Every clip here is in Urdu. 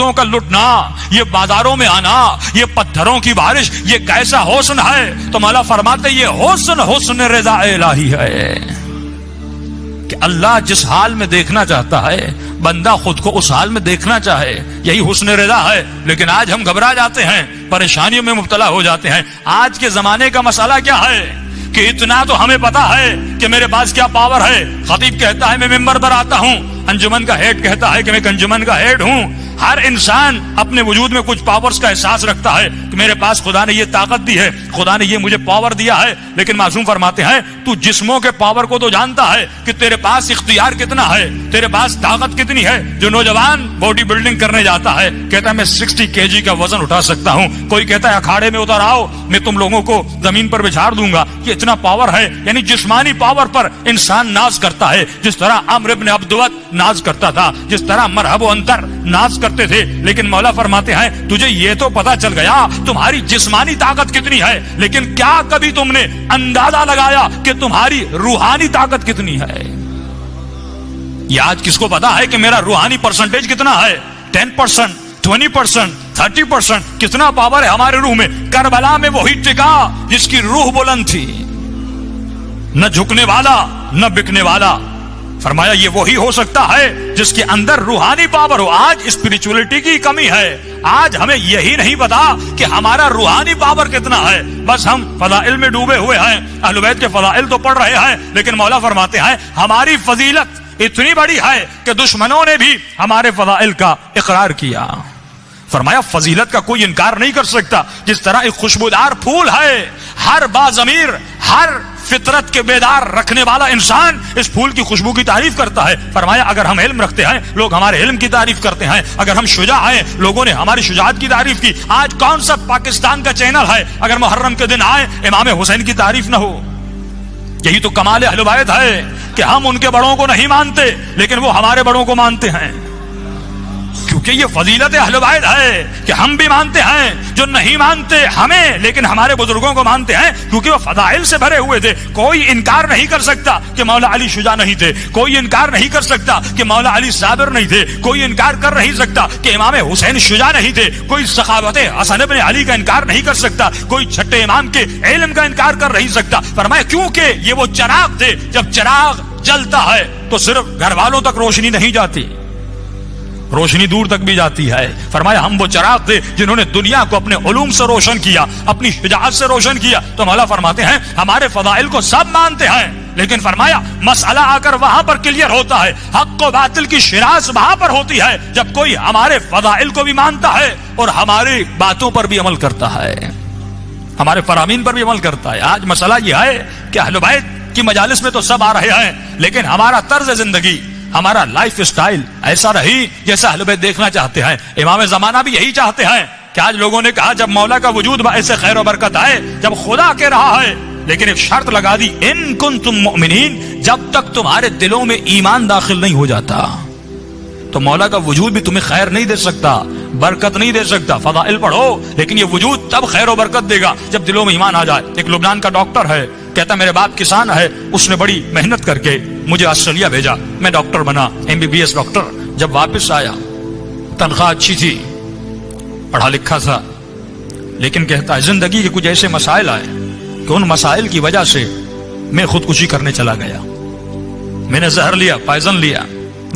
مردوں کا لٹنا، یہ بازاروں میں آنا، یہ پتھروں کی بارش، یہ کیسا حسن ہے؟ تو مولا فرماتے یہ حسن رضا الہی ہے کہ اللہ جس حال میں دیکھنا چاہتا ہے بندہ خود کو اس حال میں دیکھنا چاہے، یہی حسن رضا ہے۔ لیکن آج ہم گھبرا جاتے ہیں، پریشانیوں میں مبتلا ہو جاتے ہیں۔ آج کے زمانے کا مسئلہ کیا ہے کہ اتنا تو ہمیں پتا ہے کہ میرے پاس کیا پاور ہے۔ خطیب کہتا ہے میں ممبر پر آتا ہوں، انجمن کا ہیڈ کہتا ہے کہ میں انجمن کا ہیڈ ہوں۔ ہر انسان اپنے وجود میں کچھ پاورز کا احساس رکھتا ہے کہ میرے پاس خدا نے یہ طاقت دی ہے، خدا نے یہ مجھے پاور دیا ہے۔ لیکن معصوم فرماتے ہیں تو جسموں کے پاور کو تو جانتا ہے کہ تیرے پاس اختیار کتنا ہے، تیرے پاس طاقت کتنی ہے۔ جو نوجوان باڈی بلڈنگ کرنے جاتا ہے کہتا ہے میں 60 kg کا وزن اٹھا سکتا ہوں، کوئی کہتا ہے اکھاڑے میں اتر آؤ میں تم لوگوں کو زمین پر بچھاڑ دوں گا، یہ اتنا پاور ہے۔ یعنی جسمانی پاور پر انسان ناز کرتا ہے، جس طرح عمرو بن عبدوت ناز کرتا تھا، جس طرح مرحب و انتر ناز کرتے تھے۔ لیکن مولا فرماتے ہیں تجھے یہ تو پتا چل گیا تمہاری جسمانی طاقت کتنی ہے، لیکن کیا کبھی تم نے اندازہ لگایا کہ تمہاری روحانی طاقت کتنی ہے؟ یہ آج کس کو پتا ہے کہ میرا روحانی پرسنٹیج کتنا ہے؟ 10%، 20%، 30%، کتنا پاور ہے ہمارے روح میں؟ کربلا میں وہی ٹکا جس کی روح بلند تھی، نہ جھکنے والا نہ بکنے والا۔ فرمایا یہ وہی ہو سکتا ہے جس کے اندر روحانی پاور ہو۔ آج اسپرچولیٹی کی کمی ہے، آج ہمیں یہی نہیں پتا کہ ہمارا روحانی پاور کتنا ہے۔ بس ہم فضائل میں ڈوبے ہوئے ہیں، اہل بیت کے فضائل تو پڑھ رہے ہیں، لیکن مولا فرماتے ہیں ہماری فضیلت اتنی بڑی ہے کہ دشمنوں نے بھی ہمارے فضائل کا اقرار کیا۔ فرمایا فضیلت کا کوئی انکار نہیں کر سکتا۔ جس طرح ایک خوشبودار پھول ہے، ہر باضمیر، ہر فطرت کے بیدار رکھنے والا انسان اس پھول کی خوشبو کی تعریف کرتا ہے۔ فرمایا اگر ہم علم رکھتے ہیں لوگ ہمارے علم کی تعریف کرتے ہیں، اگر ہم شجاع ہیں لوگوں نے ہماری شجاعت کی تعریف کی۔ آج کون سا پاکستان کا چینل ہے اگر محرم کے دن آئے امام حسین کی تعریف نہ ہو؟ یہی تو کمال اہل بیت ہے کہ ہم ان کے بڑوں کو نہیں مانتے لیکن وہ ہمارے بڑوں کو مانتے ہیں، کیونکہ یہ فضیلت اہل بیت ہے کہ ہم بھی مانتے ہیں، جو نہیں مانتے ہمیں لیکن ہمارے بزرگوں کو مانتے ہیں کیونکہ وہ فضائل سے بھرے ہوئے تھے۔ کوئی انکار نہیں کر سکتا کہ مولا علی شجاع نہیں تھے، کوئی انکار نہیں کر سکتا کہ مولا علی صابر نہیں تھے، کوئی انکار کر نہیں سکتا کہ امام حسین شجاع نہیں تھے، کوئی سخاوت حسن بن علی کا انکار نہیں کر سکتا، کوئی چھٹے امام کے علم کا انکار کر نہیں سکتا۔ فرمایا کیونکہ یہ وہ چراغ تھے، جب چراغ جلتا ہے تو صرف گھر والوں تک روشنی نہیں جاتی، روشنی دور تک بھی جاتی ہے۔ فرمایا ہم وہ چراغ تھے جنہوں نے دنیا کو اپنے علوم سے روشن کیا، اپنی شجاعت سے روشن کیا۔ تو مولا فرماتے ہیں ہمارے فضائل کو سب مانتے ہیں، لیکن فرمایا مسئلہ آ کر وہاں پر کلیئر ہوتا ہے، حق و باطل کی شناخت وہاں پر ہوتی ہے جب کوئی ہمارے فضائل کو بھی مانتا ہے اور ہماری باتوں پر بھی عمل کرتا ہے، ہمارے فرامین پر بھی عمل کرتا ہے۔ آج مسئلہ یہ ہے کہ اہل بیت کی مجالس میں تو سب آ رہے ہیں لیکن ہمارا طرز زندگی، ہمارا لائف اسٹائل ایسا رہی جیسا اہل بیت دیکھنا چاہتے ہیں۔ امام زمانہ بھی یہی چاہتے ہیں کہ آج لوگوں نے کہا جب مولا کا وجود باعث خیر و برکت ہے، جب خدا کہہ رہا ہے، لیکن ایک شرط لگا دی ان کنتم مؤمنین، جب تک تمہارے دلوں میں ایمان داخل نہیں ہو جاتا تو مولا کا وجود بھی تمہیں خیر نہیں دے سکتا، برکت نہیں دے سکتا۔ فضائل پڑھو لیکن یہ وجود تب خیر و برکت دے گا جب دلوں میں ایمان آ جائے۔ ایک لبنان کا ڈاکٹر ہے، کہتا میرے باپ کسان ہے، اس نے بڑی محنت کر کے مجھے آسٹریلیا بھیجا، میں ڈاکٹر بنا، MBBS ڈاکٹر۔ جب واپس آیا تنخواہ اچھی تھی، پڑھا لکھا تھا، لیکن کہتا ہے زندگی کے کچھ ایسے مسائل آئے کہ ان مسائل کی وجہ سے میں خودکشی کرنے چلا گیا۔ میں نے زہر لیا، پائزن لیا،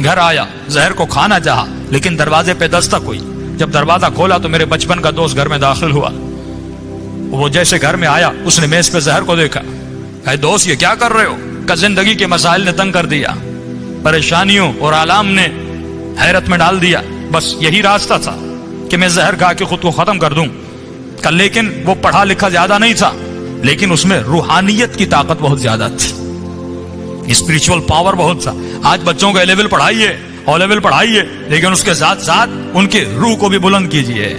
گھر آیا، زہر کو کھانا چاہا لیکن دروازے پہ دستک ہوئی۔ جب دروازہ کھولا تو میرے بچپن کا دوست گھر میں داخل ہوا۔ وہ جیسے گھر میں آیا اس نے میز پہ زہر کو دیکھا، اے دوست یہ کیا کر رہے ہو؟ کہ زندگی کے مسائل نے تنگ کر دیا، پریشانیوں اور آلام نے حیرت میں ڈال دیا، بس یہی راستہ تھا کہ میں زہر کھا کے خود کو ختم کر دوں۔ لیکن وہ پڑھا لکھا زیادہ نہیں تھا لیکن اس میں روحانیت کی طاقت بہت زیادہ تھی، اسپرچول پاور بہت تھا۔ آج بچوں کو A لیول پڑھائیے، O لیول پڑھائیے، لیکن اس کے ساتھ ساتھ ان کے روح کو بھی بلند کیجیے۔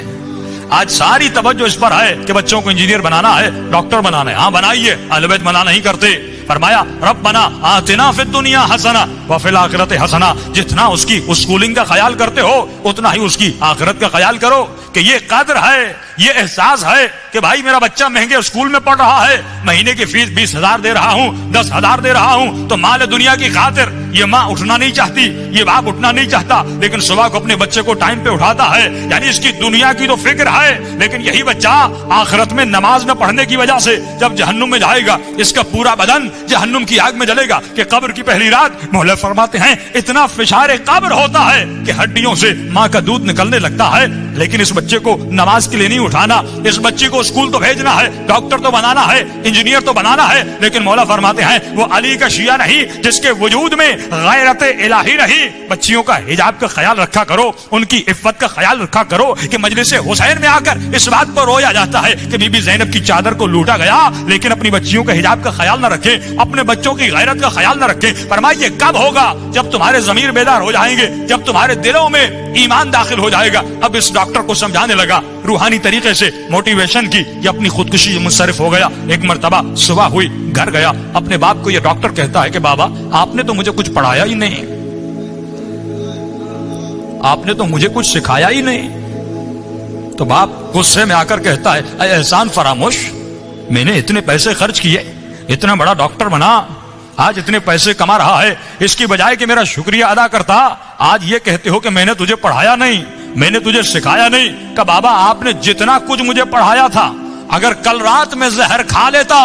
آج ساری توجہ اس پر ہے کہ بچوں کو انجینئر بنانا ہے، ڈاکٹر بنانا ہے، ہاں بنائیے، اہل بیت منع نہیں کرتے۔ فرمایا ربنا آتنا فی الدنیا حسنہ وفی الآخرۃ حسنہ، جتنا اس کی اسکولنگ کا خیال کرتے ہو اتنا ہی اس کی آخرت کا خیال کرو کہ یہ قدر ہے یہ احساس ہے کہ بھائی میرا بچہ مہنگے اسکول میں پڑھ رہا ہے, مہینے کی فیس 20,000 دے رہا ہوں, 10,000 دے رہا ہوں, تو مال دنیا کی خاطر یہ ماں اٹھنا نہیں چاہتی, یہ باپ اٹھنا نہیں چاہتا, لیکن صبح کو اپنے بچے کو ٹائم پہ اٹھاتا ہے. یعنی اس کی دنیا کی تو فکر ہے, لیکن یہی بچہ آخرت میں نماز نہ پڑھنے کی وجہ سے جب جہنم میں جائے گا, اس کا پورا بدن جہنم کی آگ میں جلے گا. کہ قبر کی پہلی رات مولا فرماتے ہیں اتنا فشار قبر ہوتا ہے کہ ہڈیوں سے ماں کا دودھ نکلنے لگتا ہے. لیکن اس بچے کو نماز کے لیے نہیں اٹھانا, اس بچے کو اسکول تو بھیجنا ہے, ڈاکٹر تو بنانا ہے, انجینئر تو بنانا ہے, لیکن مولا فرماتے ہیں وہ علی کا شیعہ نہیں جس کے وجود میں غیرت الہی رہی. بچیوں کا حجاب کا خیال رکھا کرو, ان کی عفت کا خیال رکھا کرو. کہ مجلس حسین میں آ کر اس بات پر رویا جاتا ہے کہ بی بی زینب کی چادر کو لوٹا گیا, لیکن اپنی بچیوں کا حجاب کا خیال نہ رکھے, اپنے بچوں کی غیرت کا خیال نہ رکھے. فرمائیے کب ہوگا؟ جب تمہارے ضمیر بیدار ہو جائیں گے, جب تمہارے دلوں میں ایمان داخل ہو جائے گا. اب اس ڈاکٹر کو سمجھانے لگا روحانی طریقے سے, موٹیویشن کی, یہ اپنی خودکشی سے منصرف ہو گیا. ایک مرتبہ صبح ہوئی, گھر گیا, اپنے باپ کو یہ ڈاکٹر کہتا ہے کہ بابا آپ نے تو مجھے کچھ پڑھایا ہی نہیں, آپ نے تو مجھے کچھ سکھایا ہی نہیں. تو باپ غصے میں آ کر کہتا ہے اے احسان فراموش, میں نے اتنے پیسے خرچ کیے, اتنا بڑا ڈاکٹر بنا, آج اتنے پیسے کما رہا ہے, اس کی بجائے کہ میرا شکریہ ادا کرتا, آج یہ کہتے ہو کہ میں نے تجھے پڑھایا نہیں, میں نے تجھے سکھایا نہیں. کہ بابا آپ نے جتنا کچھ مجھے پڑھایا تھا, اگر کل رات میں زہر کھا لیتا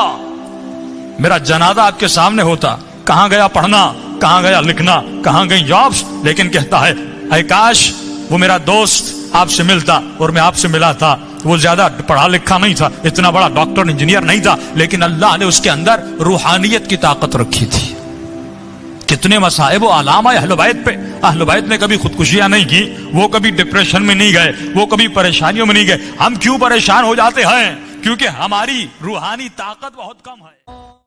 میرا جنازہ آپ کے سامنے ہوتا. کہاں گیا پڑھنا, کہاں گیا لکھنا, کہاں گئی جابس. لیکن کہتا ہے اے کاش وہ میرا دوست آپ سے ملتا اور میں آپ سے ملا تھا. وہ زیادہ پڑھا لکھا نہیں تھا, اتنا بڑا ڈاکٹر انجینئر نہیں تھا, لیکن اللہ نے اس کے اندر روحانیت کی طاقت رکھی تھی. کتنے مصائب و آلام آئے اہل بیت پہ. اہل بیت نے کبھی خودکشیاں نہیں کی, وہ کبھی ڈپریشن میں نہیں گئے, وہ کبھی پریشانیوں میں نہیں گئے. ہم کیوں پریشان ہو جاتے ہیں؟ کیونکہ ہماری روحانی طاقت بہت کم ہے.